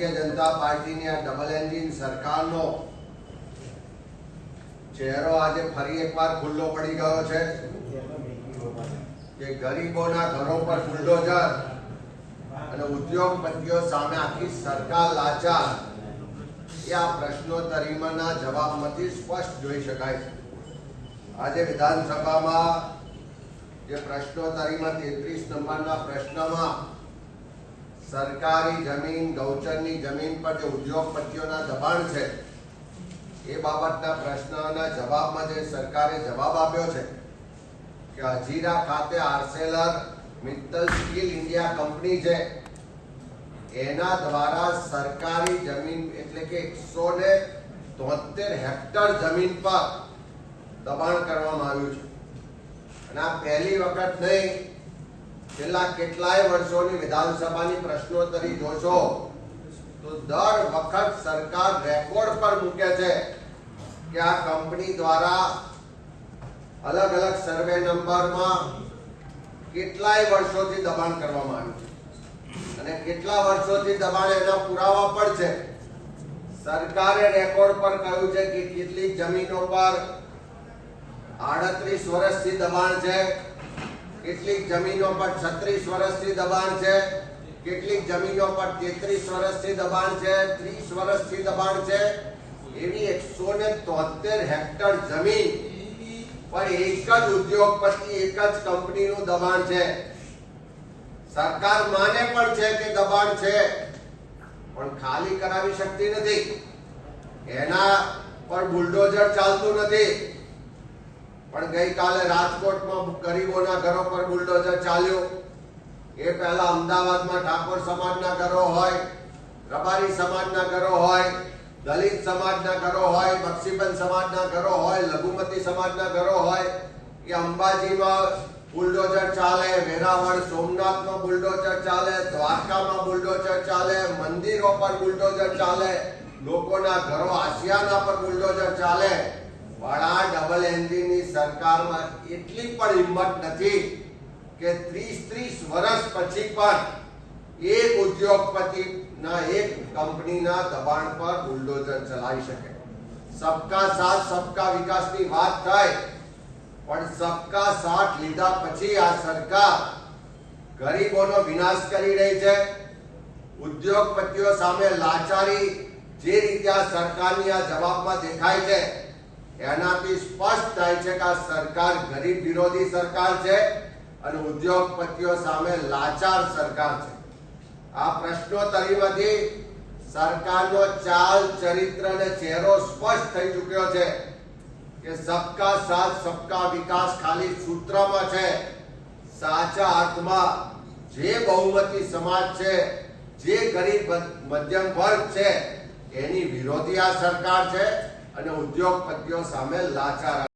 ભારતીય જનતા પાર્ટીની આ double engine સરકારનો ચહેરો આજે ફરી એકવાર ખુલ્લો પડી ગયો છે કે ગરીબોના ઘરો પર બુલડોઝર અને ઉદ્યોગપતિઓ સામે આખી સરકાર લાચાર એ આ પ્રશ્નોત્તરીમાંના જવાબમાંથી સ્પષ્ટ જોઈ શકાય છે। આજે વિધાનસભામાં જે પ્રશ્નોત્તરીમાં 33 નંબરના પ્રશ્નમાં સરકારી જમીન ગૌચરની જમીન પર જે ઉદ્યોગપતિઓના દબાણ છે એ બાબતના પ્રશ્નના જવાબમાં જે સરકારે જવાબ આપ્યો છે કે હજીરા ખાતે Arcelor Mittal steel India company છે એના દ્વારા સરકારી જમીન એટલે કે 173 હેક્ટર જમીન પર દબાણ કરવામાં આવ્યું છે અને આ પહેલી વખત નહીં, છેલ્લા કેટલાય વર્ષોની વિધાનસભાની પ્રશ્નોત્તરી જોશો તો દર વખત સરકાર રેકોર્ડ પર મૂકે છે કે આ કંપની દ્વારા અલગ અલગ સર્વે નંબરમાં કેટલાય વર્ષોથી દબાણ કરવામાં આવ્યું છે અને કેટલા વર્ષોથી દબાણ એના પુરાવા પણ છે। સરકારે રેકોર્ડ પર કહ્યું છે કે કેટલીક જમીનો પર 38 વર્ષથી દબાણ છે, કેટલીક જમીનો પર 36 વર્ષથી દબાણ છે, કેટલીક જમીનો પર 33 વર્ષથી દબાણ છે, 30 વર્ષથી દબાણ છે। એવી 173 હેક્ટર જમીન પર એક જ ઉદ્યોગપતિ એક જ કંપનીનું દબાણ છે। સરકાર માને પણ છે કે દબાણ છે પણ ખાલી કરાવી શકતી નથી, એના પર બુલડોઝર ચાલતું નથી। પણ ગઈકાલે રાજકોટમાં ગરીબોના ઘરો પર બુલડોઝર ચાલ્યું, એ પહેલા અમદાવાદમાં ઠાકોર સમાજના ઘરો હોય, રબારી સમાજના ઘરો હોય, દલિત સમાજના ઘરો હોય, બક્ષીબંધ સમાજના ઘરો હોય, લઘુમતી સમાજના ઘરો હોય, કે અંબાજીમાં બુલડોઝર ચાલે, વેરાવળ સોમનાથમાં બુલડોઝર ચાલે, દ્વારકામાં બુલડોઝર ચાલે, મંદિરો પર બુલડોઝર ચાલે, લોકોના ઘરો આશિયાના પર બુલડોઝર ચાલે। પણ આ ડબલ એન્જિનની સરકારમાં એટલી પણ હિંમત નથી કે 30 વર્ષ પછી પણ એક ઉદ્યોગપતિના એક કંપનીના દબાણ પર બુલડોઝર ચલાવી શકે। સબકા સાથ સબકા વિકાસની વાત થાય પણ સબકા સાથ લીધા પછી આ સરકાર ગરીબોનો વિનાશ કરી રહી છે। ઉદ્યોગપતિઓ સામે લાચારી જે રીતે આ સરકારની આ જવાબમાં દેખાય છે એનાથી સ્પષ્ટ થાય છે કે આ સરકાર ગરીબ વિરોધી સરકાર છે અને ઉદ્યોગપતિઓ સામે લાચાર સરકાર છે। આ પ્રશ્નોત્તરીમાંથી સરકારનો ચાલ ચરિત્ર અને ચહેરો સ્પષ્ટ થઈ ચૂક્યો છે કે સબકા સાથ સબકા વિકાસ ખાલી સૂત્રમાં છે, સાચા અર્થમાં જે બહુમતી સમાજ છે, જે ગરીબ મધ્યમ વર્ગ છે એની વિરોધી આ સરકાર છે અને ઉદ્યોગપતિઓ સામે લાચાર